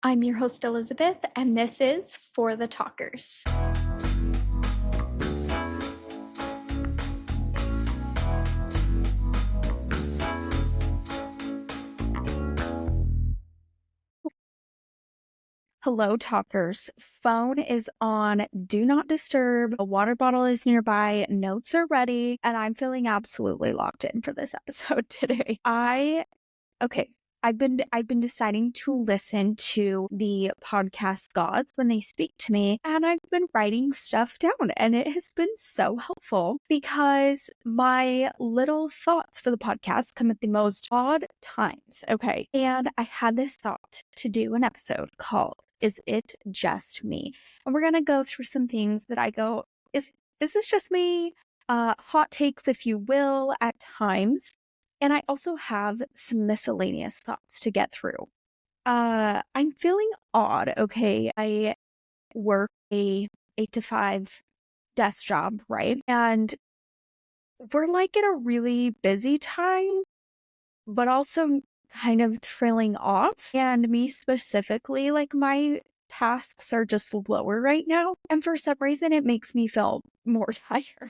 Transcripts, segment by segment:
I'm your host, Elizabeth, and this is For the Talkers. Hello, talkers. Phone is on Do Not Disturb. A water bottle is nearby. Notes are ready. And I'm feeling absolutely locked in for this episode today. Okay. I've been deciding to listen to the podcast gods when they speak to me, and I've been writing stuff down, and it has been so helpful because my little thoughts for the podcast come at the most odd times. Okay. And I had this thought to do an episode called Is It Just Me? And we're gonna go through some things that I go, is this just me? Hot takes, if you will, at times. And I also have some miscellaneous thoughts to get through. I'm feeling odd, okay? I work a 8 to 5 desk job, right? And we're like in a really busy time, but also kind of trailing off. And me specifically, like my tasks are just lower right now. And for some reason, it makes me feel more tired.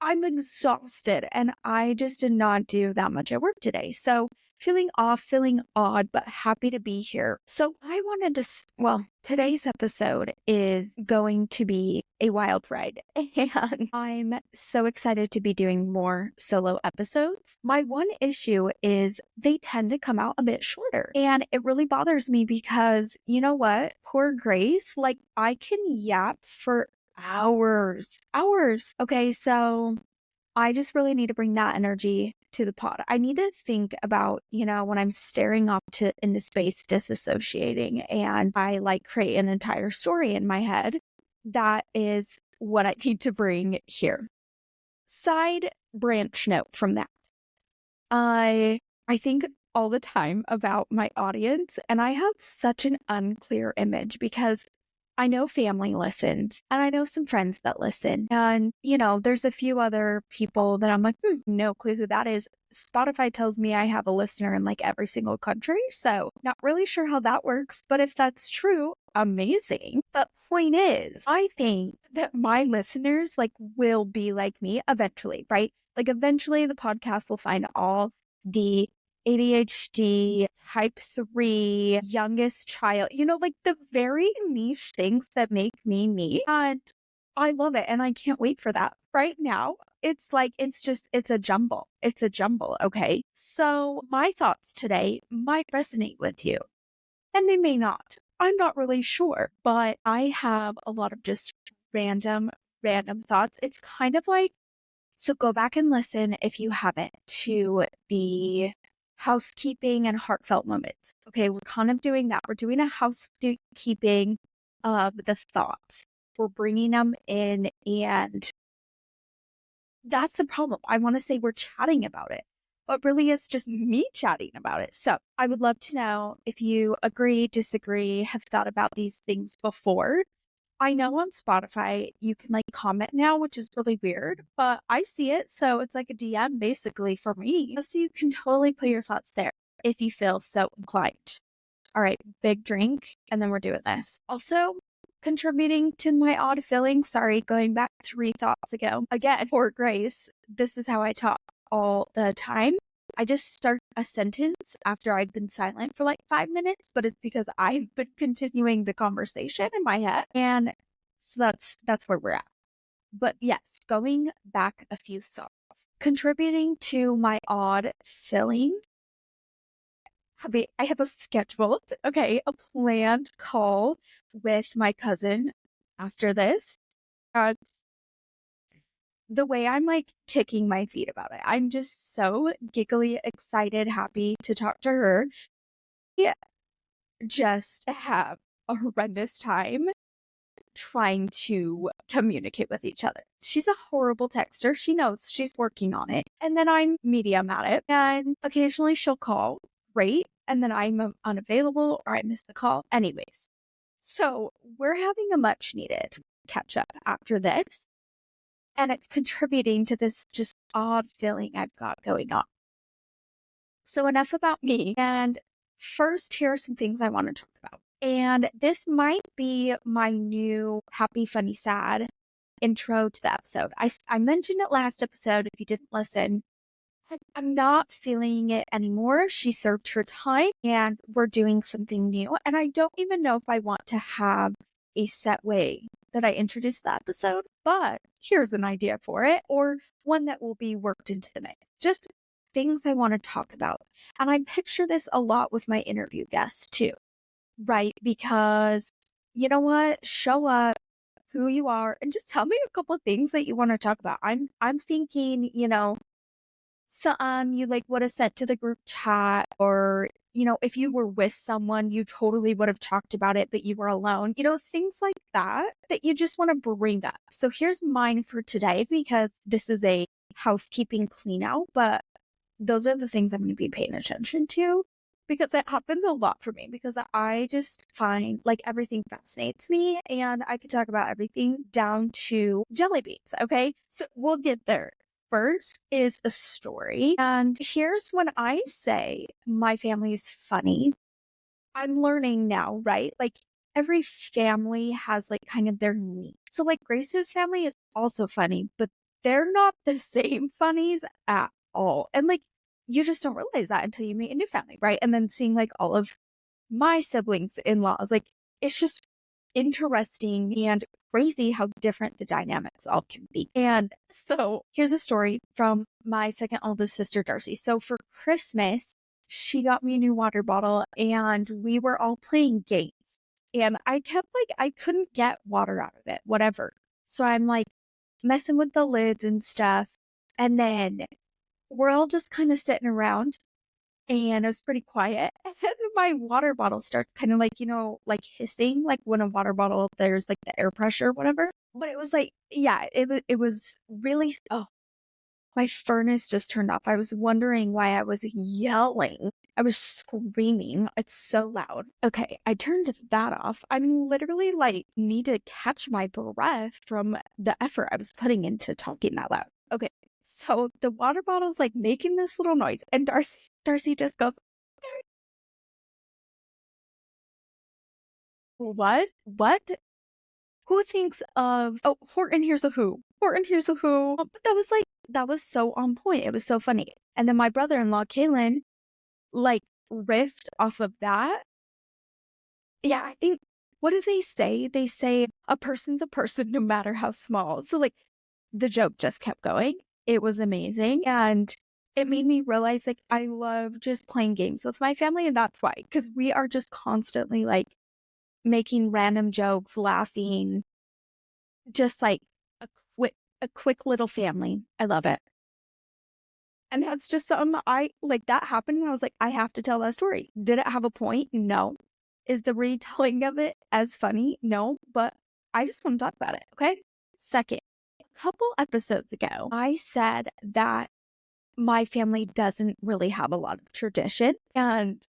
I'm exhausted and I just did not do that much at work today. So feeling off, feeling odd, but happy to be here. So I wanted to, today's episode is going to be a wild ride and I'm so excited to be doing more solo episodes. My one issue is they tend to come out a bit shorter and it really bothers me because you know what? Poor Grace, like I can yap for hours. Okay, so I just really need to bring that energy to the pod. I need to think about, when I'm staring off into space, disassociating, and I like create an entire story in my head. That is what I need to bring here. Side branch note from that. I think all the time about my audience, and I have such an unclear image because I know family listens and I know some friends that listen. And, there's a few other people that I'm like, no clue who that is. Spotify tells me I have a listener in like every single country. So not really sure how that works. But if that's true, amazing. But point is, I think that my listeners like will be like me eventually, right? Like eventually the podcast will find all the ADHD, type 3, youngest child, like the very niche things that make me me. And I love it. And I can't wait for that. Right now, it's like, it's a jumble. It's a jumble. Okay. So my thoughts today might resonate with you and they may not. I'm not really sure, but I have a lot of just random thoughts. It's kind of like, so go back and listen if you haven't to the housekeeping and heartfelt moments. Okay, we're kind of doing that. We're doing a housekeeping of the thoughts. We're bringing them in, and that's the problem. I want to say we're chatting about it, but really it's just me chatting about it. So I would love to know if you agree, disagree, have thought about these things before. I know on Spotify you can like comment now, which is really weird, but I see it. So it's like a DM basically for me. So you can totally put your thoughts there if you feel so inclined. All right, big drink, and then we're doing this. Also, contributing to my odd feeling. Sorry, going back 3 thoughts ago. Again, for Grace, this is how I talk all the time. I just start a sentence after I've been silent for like 5 minutes, but it's because I've been continuing the conversation in my head. And so that's where we're at. But yes, going back a few thoughts. Contributing to my odd feeling. I have a scheduled, a planned call with my cousin after this. Uh, the way I'm like kicking my feet about it, I'm just so giggly, excited, happy to talk to her. Yeah, just have a horrendous time trying to communicate with each other. She's a horrible texter. She knows she's working on it. And then I'm medium at it. And occasionally she'll call, great. And then I'm unavailable or I miss the call. Anyways, so we're having a much needed catch up after this. And it's contributing to this just odd feeling I've got going on. So enough about me. And first, here are some things I want to talk about. And this might be my new happy, funny, sad intro to the episode. I mentioned it last episode if you didn't listen. I'm not feeling it anymore. She served her time and we're doing something new. And I don't even know if I want to have a set way that I introduce the episode, but here's an idea for it, or one that will be worked into the mix. Just things I want to talk about. And I picture this a lot with my interview guests too, right? Because you know what? Show up who you are and just tell me a couple of things that you want to talk about. I'm thinking, so, you like would have sent to the group chat, or, if you were with someone, you totally would have talked about it, but you were alone, things like that you just want to bring up. So here's mine for today, because this is a housekeeping clean out, but those are the things I'm going to be paying attention to, because it happens a lot for me, because I just find like everything fascinates me and I could talk about everything down to jelly beans. Okay. So we'll get there. First is a story. And here's when I say my family's funny. I'm learning now, right? Like every family has like kind of their niche. So like Grace's family is also funny, but they're not the same funnies at all. And like you just don't realize that until you meet a new family, right? And then seeing like all of my siblings in-laws, like it's just interesting and crazy how different the dynamics all can be. And so here's a story from my second oldest sister, Darcy. So for Christmas, she got me a new water bottle and we were all playing games. And I kept like, I couldn't get water out of it, whatever. So I'm like messing with the lids and stuff. And then we're all just kind of sitting around and it was pretty quiet. And then my water bottle starts kind of like, like hissing, like when a water bottle, there's like the air pressure, whatever. But it was like, yeah, it was really, oh, my furnace just turned off. I was wondering why I was yelling. I was screaming. It's so loud. Okay, I turned that off. I'm literally like, need to catch my breath from the effort I was putting into talking that loud. Okay, so the water bottle's like making this little noise, and Darcy just goes, "What? What? Who thinks of? Oh, Horton here's a who. Horton here's a who." But that was so on point. It was so funny. And then my brother-in-law, Kaylin, like riffed off of that. Yeah, I think, what do they say? They say a person's a person no matter how small. So like the joke just kept going. It was amazing. And it made me realize like I love just playing games with my family. And that's why, because we are just constantly like making random jokes, laughing, just like a a quick little family. I love it. And that's just something I like that happened. And I was like, I have to tell that story. Did it have a point? No. Is the retelling of it as funny? No. But I just want to talk about it. Okay. Second, a couple episodes ago, I said that my family doesn't really have a lot of tradition. And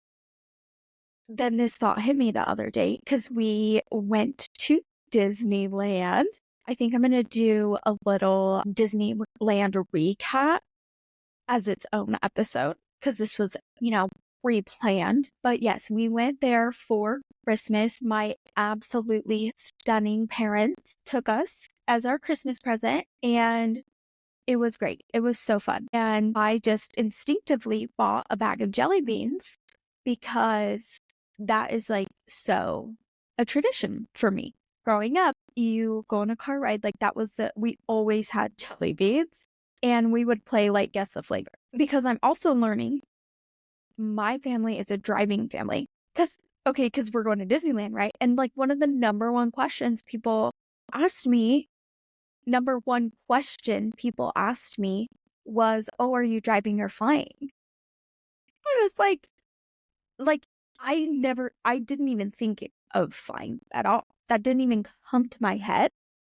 then this thought hit me the other day because we went to Disneyland. I think I'm going to do a little Disneyland recap as its own episode because this was, pre-planned. But yes, we went there for Christmas. My absolutely stunning parents took us as our Christmas present, and it was great. It was so fun. And I just instinctively bought a bag of jelly beans because that is like so a tradition for me. Growing up, you go on a car ride, like that was we always had jelly beans and we would play like guess the flavor. Because I'm also learning my family is a driving family. Because we're going to Disneyland, right? And like one of the number one questions people asked me was, "Oh, are you driving or flying?" I was like I didn't even think of flying at all. That didn't even come to my head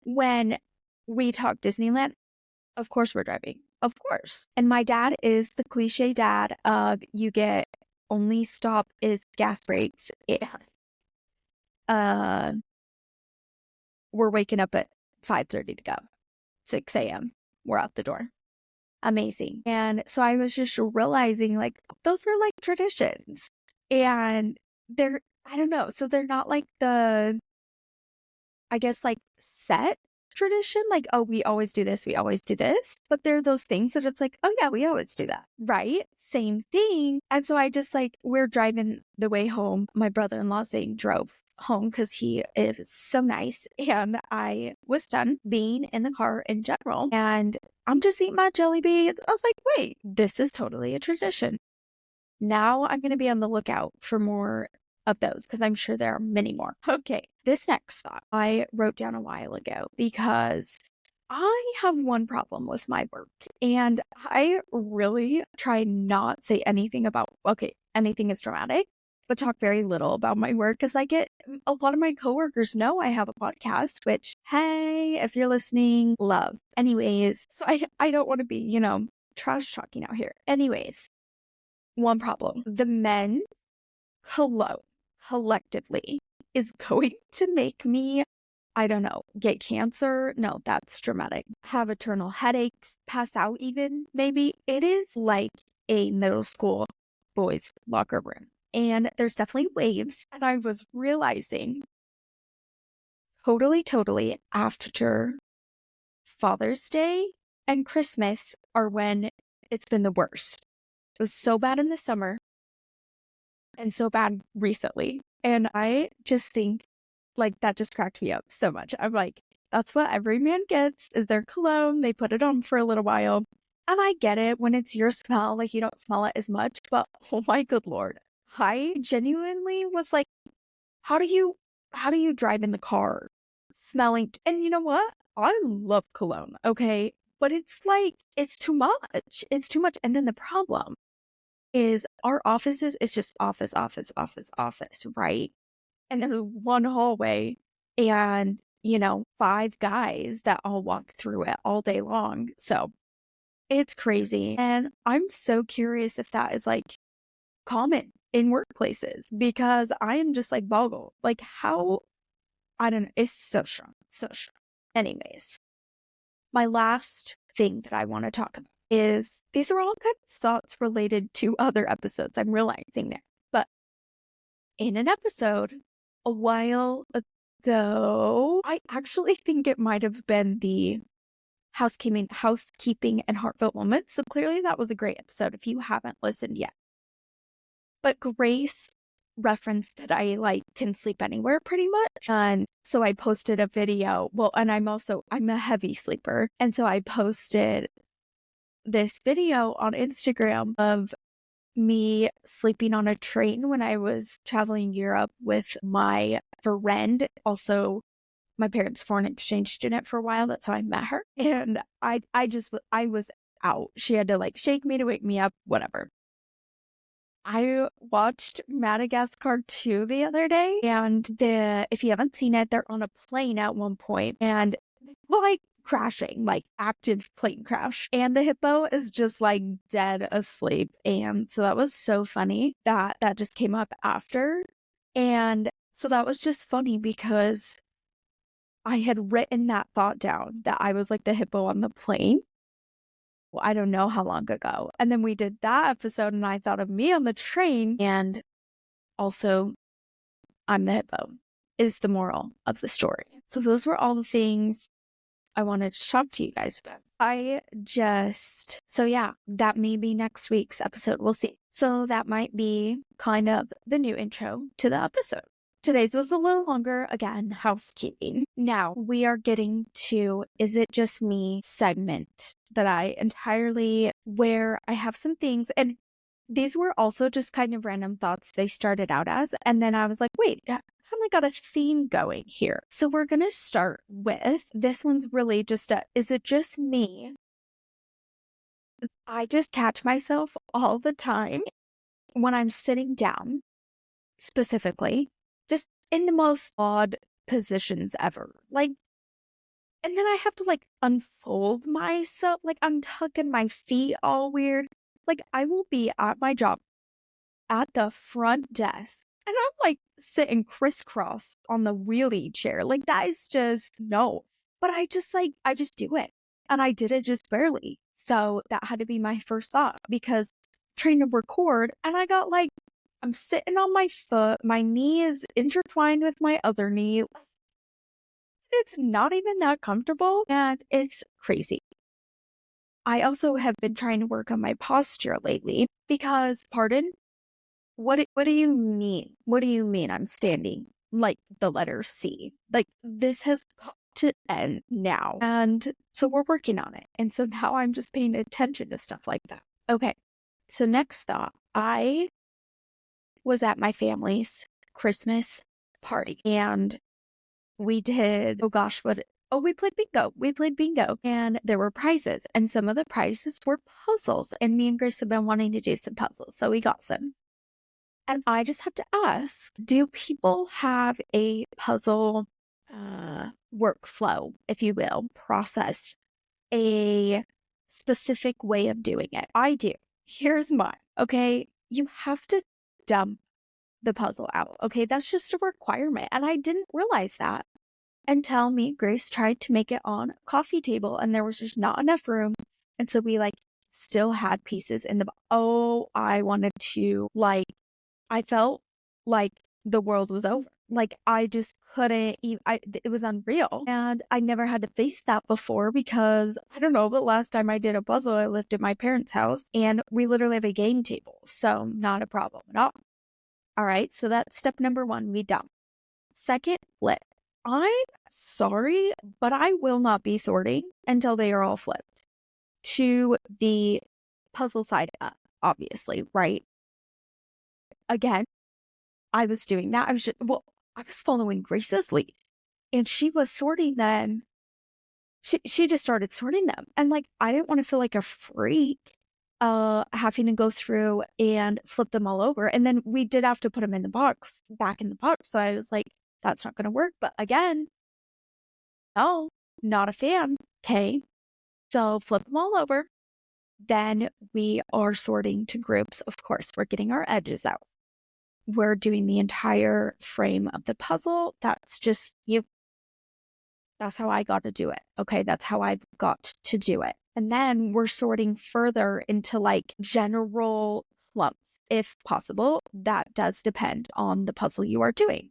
when we talked Disneyland. Of course we're driving. Of course. And my dad is the cliche dad of you get only stop is gas brakes. Uh, we're waking up at 5:30 to go. 6 a.m. We're out the door. Amazing. And so I was just realizing like those are like traditions and they're I don't know. So they're not like I guess, like, set tradition, like, "Oh, we always do this, we always do this," but there are those things that it's like, "Oh, yeah, we always do that," right? Same thing, and so I just, like we're driving the way home, my brother-in-law Zane drove home because he is so nice, and I was done being in the car in general, and I'm just eating my jelly beans. I was like, "Wait, this is totally a tradition." Now I'm going to be on the lookout for more of those because I'm sure there are many more. Okay, this next thought I wrote down a while ago because I have one problem with my work and I really try not say anything about, okay, anything is dramatic, but talk very little about my work because I get a lot of my coworkers know I have a podcast, which, hey, if you're listening, love. Anyways, so I don't want to be, trash talking out here. Anyways, one problem. The men cologne collectively is going to make me, I don't know, get cancer. No, that's dramatic. Have eternal headaches, pass out even, maybe. It is like a middle school boys' locker room. And there's definitely waves. And I was realizing totally after Father's Day and Christmas are when it's been the worst. It was so bad in the summer and so bad recently. And I just think like that just cracked me up so much. I'm like, that's what every man gets is their cologne. They put it on for a little while. And I get it when it's your smell, like you don't smell it as much, but oh my good Lord. I genuinely was like, how do you drive in the car smelling? And you know what? I love cologne. Okay. But it's like, it's too much. It's too much. And then the problem is our offices, it's just office, right? And there's one hallway and, 5 guys that all walk through it all day long. So it's crazy. And I'm so curious if that is like common in workplaces because I am just like boggled. Like how, I don't know. It's so strong, so strong. Anyways, my last thing that I want to talk about is these are all kind of thoughts related to other episodes. I'm realizing now. But in an episode a while ago, I actually think it might have been the housekeeping and heartfelt moments. So clearly that was a great episode if you haven't listened yet. But Grace referenced that I like can sleep anywhere pretty much. And so I posted a video. Well, and I'm a heavy sleeper. And so I posted this video on Instagram of me sleeping on a train when I was traveling Europe with my friend, also my parents' foreign exchange student for a while. That's how I met her. And I was out. She had to like shake me to wake me up, whatever. I watched Madagascar 2 the other day, and if you haven't seen it, they're on a plane at one point, and like crashing, like active plane crash, and the hippo is just like dead asleep, and so that was so funny that just came up after, and so that was just funny because I had written that thought down that I was like the hippo on the plane. I don't know how long ago. And then we did that episode and I thought of me on the train and also I'm the hippo is the moral of the story. So those were all the things I wanted to talk to you guys about. So yeah, that may be next week's episode. We'll see. So that might be kind of the new intro to the episode. Today's was a little longer. Again, housekeeping. Now we are getting to Is It Just Me segment that where I have some things, and these were also just kind of random thoughts they started out as. And then I was like, wait, I kind of got a theme going here. So we're going to start with this one's really just is it just me? I just catch myself all the time when I'm sitting down, specifically, just in the most odd positions ever. Like, and then I have to like unfold myself, like I'm tucking my feet all weird. Like, I will be at my job at the front desk and I'm like sitting crisscross on the wheelie chair. Like, that is just no. But I just do it. And I did it just barely. So that had to be my first thought because trying to record and I got like I'm sitting on my foot. My knee is intertwined with my other knee. It's not even that comfortable and it's crazy. I also have been trying to work on my posture lately because, pardon, what do you mean? What do you mean I'm standing like the letter C? Like this has got to end now. And so we're working on it. And so now I'm just paying attention to stuff like that. Okay. So next thought, I was at my family's Christmas party and we did, oh gosh, we played bingo. We played bingo and there were prizes and some of the prizes were puzzles and me and Grace have been wanting to do some puzzles. So we got some. And I just have to ask, do people have a puzzle workflow, if you will, process, a specific way of doing it? I do. Here's mine. Okay. You have to dump the puzzle out. Okay. That's just a requirement. And I didn't realize that until me and Grace tried to make it on a coffee table and there was just not enough room. And so we still had pieces in the, I wanted to I felt like the world was over. Like I just couldn't even, it was unreal. And I never had to face that before because I don't know, the last time I did a puzzle, I lived at my parents' house and we literally have a game table. So not a problem at all. All right. So that's step number one. We dump. Second, flip. I'm sorry, but I will not be sorting until they are all flipped to the puzzle side up, obviously, right? Again, I was doing that. I was following Grace's lead and she was sorting them. She just started sorting them. And I didn't want to feel like a freak, having to go through and flip them all over. And then we did have to put them in the box, back in the box. So I was like, that's not going to work. But again, no, not a fan. Okay. So flip them all over. Then we are sorting to groups. Of course, we're getting our edges out. We're doing the entire frame of the puzzle. That's just you. That's how I got to do it. Okay. That's how I've got to do it. And then we're sorting further into general lumps, if possible. That does depend on the puzzle you are doing.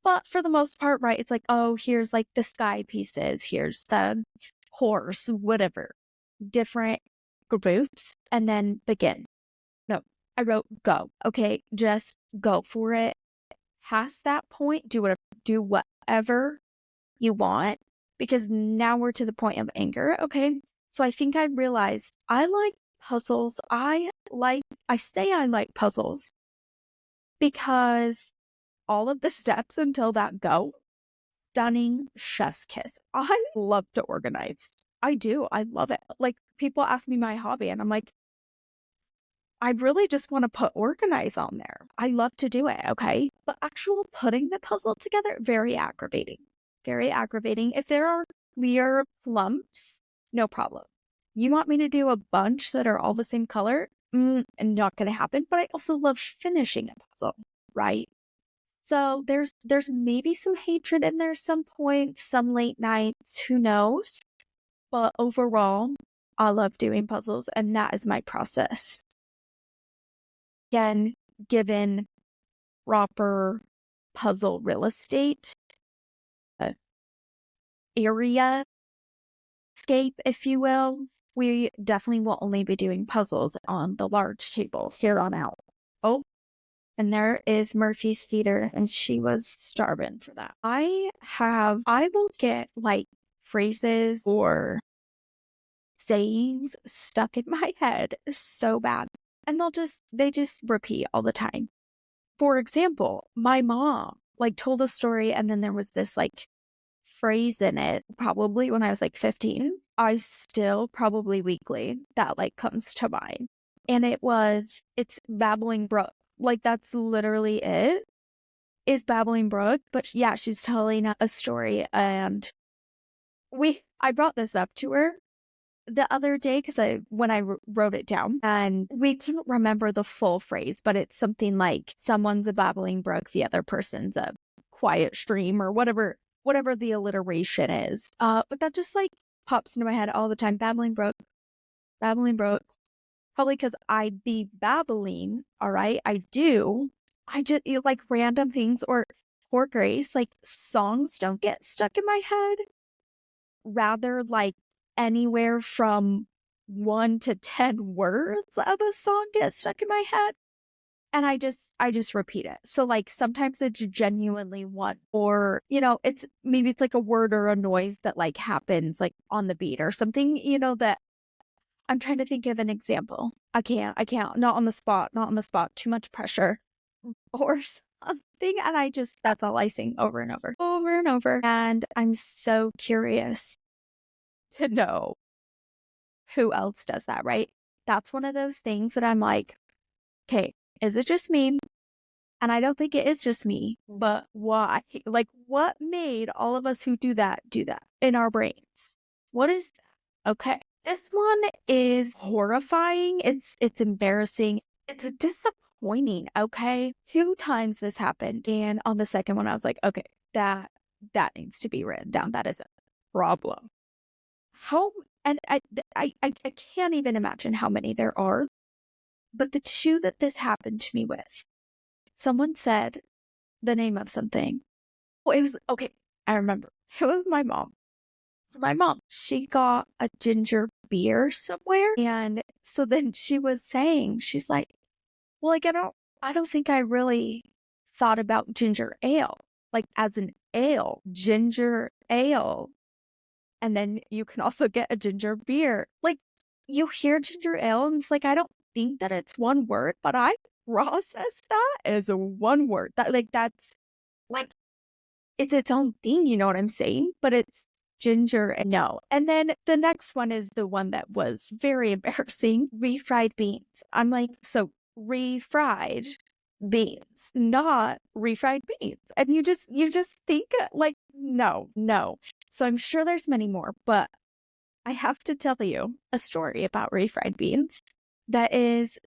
But for the most part, right, it's here's the sky pieces. Here's the horse, whatever. Different groups. And then begin. No, I wrote go. Okay. Just go for it. Past that point, do whatever you want, because now we're to the point of anger. Okay. So I think I realized I like puzzles. I say I like puzzles because all of the steps until that go, stunning chef's kiss. I love to organize. I do. I love it. People ask me my hobby and I'm like, I really just want to put organize on there. I love to do it, okay? But actual putting the puzzle together, very aggravating. Very aggravating. If there are clear clumps, no problem. You want me to do a bunch that are all the same color? Not going to happen. But I also love finishing a puzzle, right? So there's maybe some hatred in there some point, some late nights, who knows? But overall, I love doing puzzles and that is my process. Again, given proper puzzle real estate, area scape, if you will, we definitely will only be doing puzzles on the large table here on out. Oh, and there is Murphy's feeder, and she was starving for that. I will get phrases or sayings stuck in my head so bad. And they just repeat all the time. For example, my mom told a story and then there was this phrase in it, probably when I was 15. I still probably weekly that comes to mind. And it's Babbling Brook. That's literally it, is Babbling Brook. But yeah, she was telling a story and I brought this up to her the other day because when I wrote it down and we couldn't remember the full phrase, but it's something like someone's a babbling brook, the other person's a quiet stream, or whatever the alliteration is. But that just pops into my head all the time. Babbling brook, babbling brook. Probably because I be babbling, all right? I do. Like random things or Grace, like songs don't get stuck in my head. Rather, like anywhere from 1 to 10 words of a song get stuck in my head. And I just repeat it. So like sometimes it's genuinely one, or it's maybe it's like a word or a noise that like happens like on the beat or something, that I'm trying to think of an example. I can't, not on the spot, not on the spot, too much pressure or something. And that's all I sing over and over and over. And I'm so curious to know who else does that, right? That's one of those things that I'm like, okay, is it just me? And I don't think it is just me, but why? Like, what made all of us who do that in our brains? What is that? Okay. This one is horrifying. It's embarrassing. It's disappointing. Okay. 2 times this happened. And on the second one, I was like, okay, that needs to be written down. That is a problem. How and I can't even imagine how many there are. But the 2 that this happened to me with, someone said the name of something. Well, it was okay. I remember. It was my mom. So my mom, she got a ginger beer somewhere. And so then she was saying, she's like, well, like, I don't think I really thought about ginger ale, like as an ale, ginger ale. And then you can also get a ginger beer. Like, you hear ginger ale and it's like, I don't think that it's one word, but I process that as a one word. That's like, it's its own thing, you know what I'm saying? But it's ginger and no. And then the next one is the one that was very embarrassing, refried beans. I'm like, so refried beans, not refried beans. And you just think like, no. So I'm sure there's many more, but I have to tell you a story about refried beans that is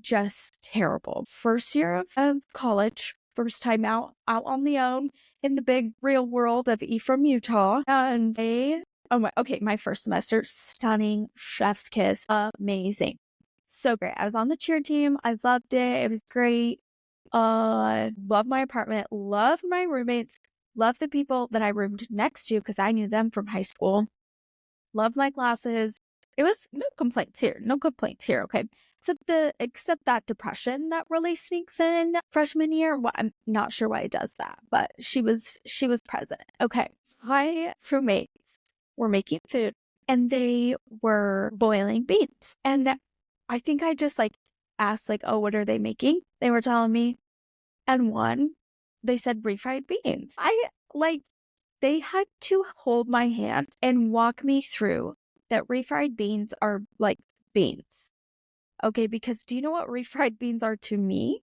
just terrible. First year of college, first time out on the own in the big real world of Ephraim, Utah. And my first semester, stunning, chef's kiss, amazing. So great. I was on the cheer team. I loved it. It was great. Love my apartment, love my roommates, love the people that I roomed next to because I knew them from high school. Love my classes. It was no complaints here. No complaints here. Okay. Except that depression that really sneaks in freshman year. Well, I'm not sure why it does that, but she was present. Okay. My roommates were making food and they were boiling beans. And I think I just like asked like, oh, what are they making? They were telling me. And they said refried beans. They had to hold my hand and walk me through that refried beans are like beans. Okay, because do you know what refried beans are to me?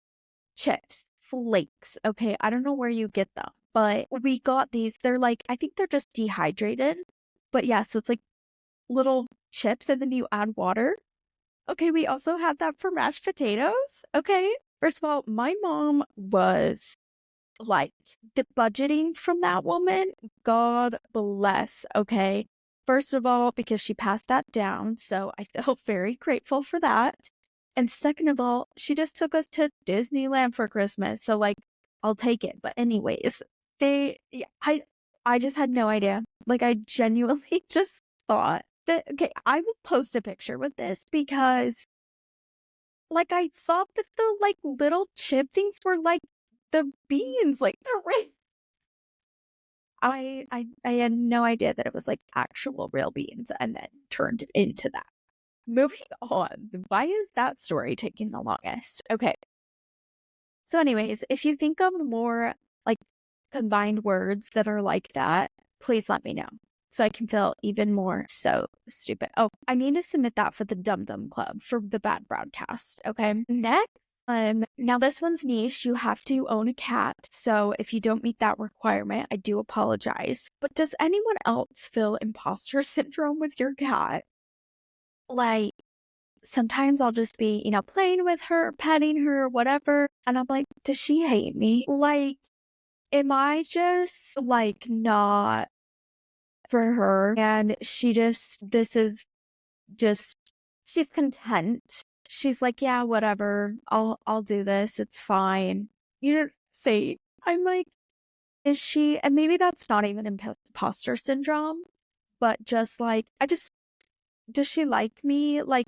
Chips, flakes. Okay, I don't know where you get them, but we got these. They're like, I think they're just dehydrated. But yeah, so it's like little chips and then you add water. Okay, we also had that for mashed potatoes. Okay, first of all, my mom was like the budgeting from that woman, God bless. Okay. First of all, because she passed that down. So I feel very grateful for that. And second of all, she just took us to Disneyland for Christmas. So like, I'll take it. But anyways, yeah, I just had no idea. Like I genuinely just thought that, okay, I will post a picture with this because like I thought that the like little chip things were like the beans, like the red. I had no idea that it was like actual real beans and then turned into that. Moving on. Why is that story taking the longest? Okay. So anyways, if you think of more like combined words that are like that, please let me know so I can feel even more so stupid. Oh, I need to submit that for the Dum Dum Club for the bad broadcast. Okay. Next. Now this one's niche. You have to own a cat. So if you don't meet that requirement, I do apologize. But does anyone else feel imposter syndrome with your cat? Like sometimes I'll just be, playing with her, petting her, whatever. And I'm like, does she hate me? Like, am I just like not for her? And this is just, she's content she's like, "Yeah, whatever. I'll do this. It's fine." You know, say, I'm like, is she, and maybe that's not even imposter syndrome, but just like, does she like me? Like,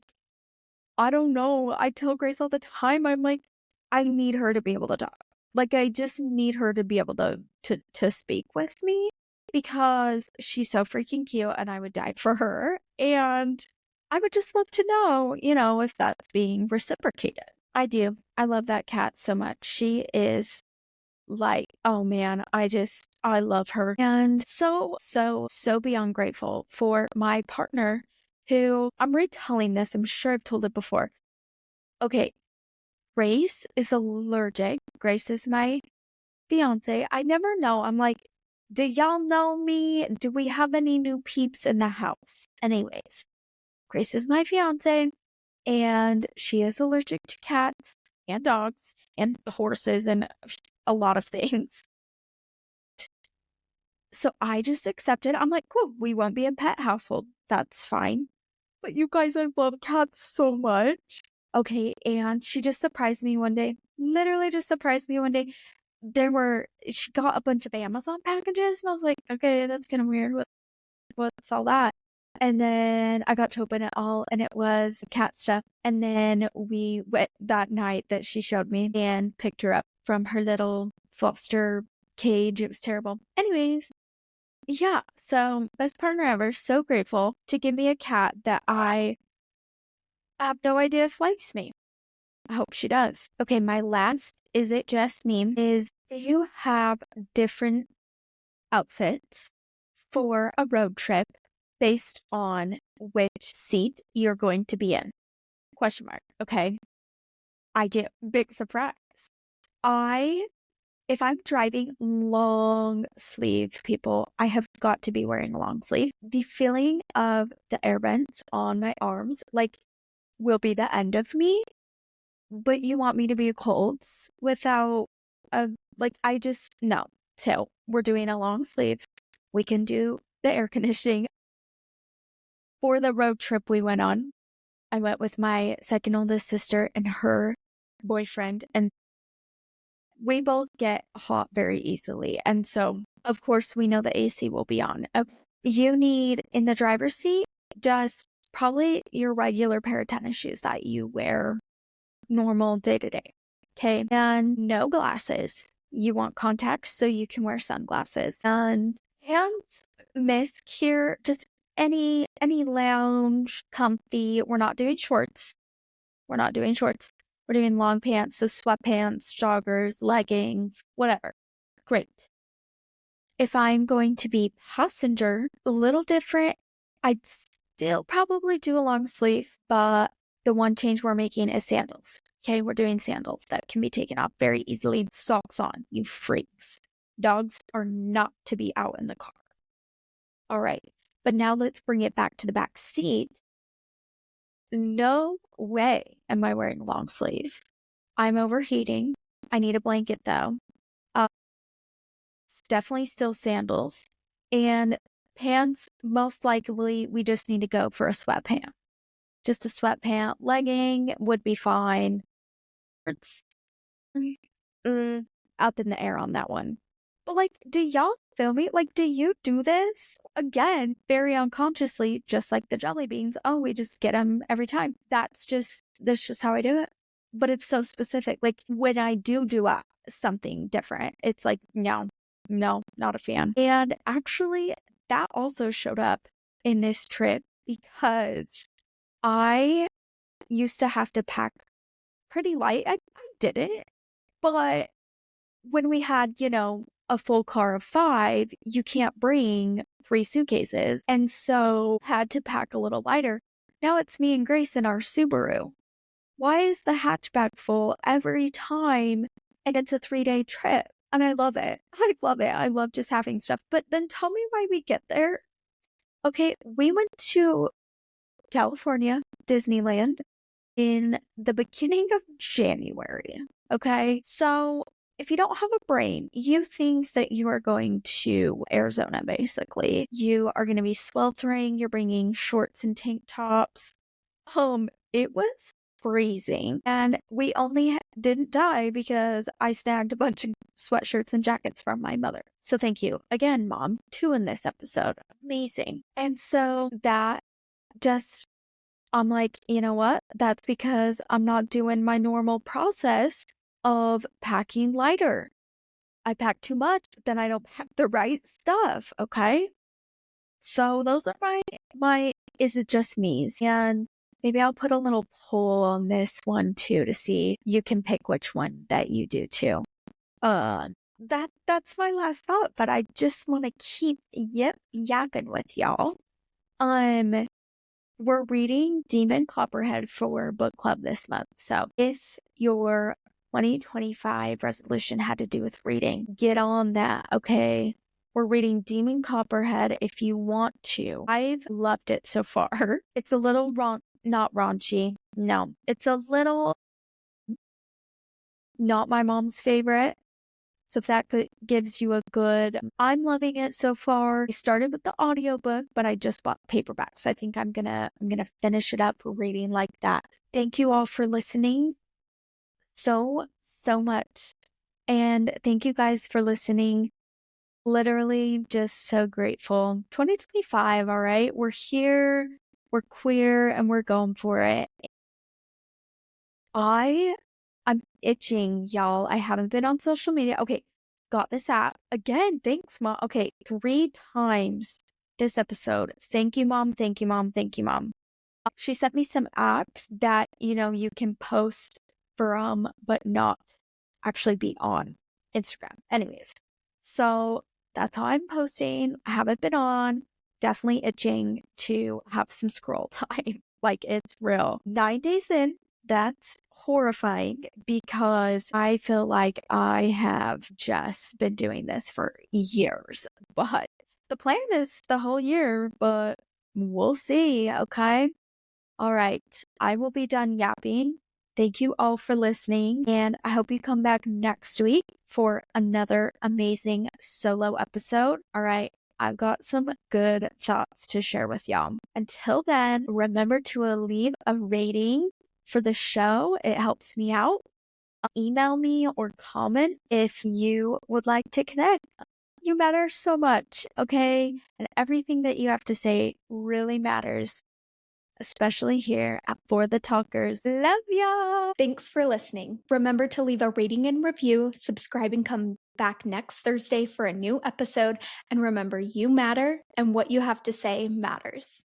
I don't know. I tell Grace all the time, I'm like, I need her to be able to talk. Like, I just need her to be able to speak with me because she's so freaking cute and I would die for her. And I would just love to know, if that's being reciprocated. I do. I love that cat so much. She is like, oh man, I love her. And so beyond grateful for my partner who, I'm retelling this, I'm sure I've told it before. Okay, Grace is allergic. Grace is my fiance. I never know. I'm like, do y'all know me? Do we have any new peeps in the house? Anyways, Grace is my fiance, and she is allergic to cats and dogs and horses and a lot of things. So I just accepted. I'm like, cool, we won't be a pet household. That's fine. But you guys, I love cats so much. Okay, and she just surprised me one day. Literally just surprised me one day. She got a bunch of Amazon packages, and I was like, okay, that's kind of weird. What's all that? And then I got to open it all, and it was cat stuff. And then we went that night that she showed me and picked her up from her little foster cage. It was terrible. Anyways, yeah, so best partner ever. So grateful to give me a cat that I have no idea if likes me. I hope she does. Okay, my last is it just me is, do you have different outfits for a road trip based on which seat you're going to be in? Question mark. Okay. I do. Big surprise. If I'm driving long sleeve, people, I have got to be wearing a long sleeve. The feeling of the air vents on my arms, like, will be the end of me. But you want me to be cold without I just, no. So we're doing a long sleeve. We can do the air conditioning. For the road trip we went on, I went with my second oldest sister and her boyfriend, and we both get hot very easily. And so, of course, we know the AC will be on. You need, in the driver's seat, just probably your regular pair of tennis shoes that you wear normal day to day. Okay. And no glasses. You want contacts so you can wear sunglasses. And miss here, just any lounge, comfy. We're not doing shorts. We're not doing shorts. We're doing long pants, so sweatpants, joggers, leggings, whatever. Great. If I'm going to be passenger, a little different. I'd still probably do a long sleeve, but the one change we're making is sandals. Okay, we're doing sandals that can be taken off very easily. Socks on, you freaks. Dogs are not to be out in the car. All right, but now let's bring it back to the back seat. No way am I wearing a long sleeve. I'm overheating. I need a blanket though. Uh, Definitely still sandals. And pants, most likely we just need to go for a sweatpant. Just a sweatpant. Legging would be fine. Up in the air on that one. But do y'all feel me? Do you do this? Again, very unconsciously, just like the jelly beans. Oh, we just get them every time. That's just how I do it. But it's so specific. When I do something different, it's like, no, not a fan. And actually, that also showed up in this trip because I used to have to pack pretty light. I did it, but when we had, a full car of 5, you can't bring 3 suitcases. And so had to pack a little lighter. Now it's me and Grace in our Subaru. Why is the hatchback full every time? And it's a 3-day trip. And I love it. I love it. I love just having stuff. But then tell me why we get there. Okay, we went to California, Disneyland, in the beginning of January. Okay, so if you don't have a brain, you think that you are going to Arizona, basically. You are going to be sweltering. You're bringing shorts and tank tops. It was freezing. And we only didn't die because I snagged a bunch of sweatshirts and jackets from my mother. So thank you again, Mom, 2 in this episode. Amazing. And so that just, I'm like, you know what? That's because I'm not doing my normal process of packing lighter. I pack too much, then I don't pack the right stuff. Okay. So those are my is it just me's. And maybe I'll put a little poll on this one too to see you can pick which one that you do too. That's my last thought, but I just want to keep yapping with y'all. We're reading Demon Copperhead for book club this month. So if your 2025 resolution had to do with reading, get on that, okay? We're reading Demon Copperhead if you want to. I've loved it so far. It's a little not raunchy. No, it's a little not my mom's favorite. So if that gives you a good, I'm loving it so far. I started with the audiobook, but I just bought paperback. So I think I'm gonna finish it up reading like that. Thank you all for listening so much. And thank you guys for listening. Literally just so grateful. 2025, all right? We're here, we're queer, and we're going for it. I'm itching, y'all. I haven't been on social media. Okay, got this app. Again, thanks, Mom. Okay, 3 times this episode. Thank you, Mom. Thank you, Mom. Thank you, Mom. She sent me some apps that, you can post from, but not actually be on Instagram. Anyways, so that's how I'm posting. I haven't been on. Definitely itching to have some scroll time. Like it's real. 9 days in, that's horrifying because I feel like I have just been doing this for years. But the plan is the whole year, but we'll see. Okay. All right. I will be done yapping. Thank you all for listening. And I hope you come back next week for another amazing solo episode. All right. I've got some good thoughts to share with y'all. Until then, remember to leave a rating for the show. It helps me out. Email me or comment if you would like to connect. You matter so much, okay? And everything that you have to say really matters, especially here at For the Talkers. Love ya! Thanks for listening. Remember to leave a rating and review, subscribe, and come back next Thursday for a new episode. And remember, you matter, and what you have to say matters.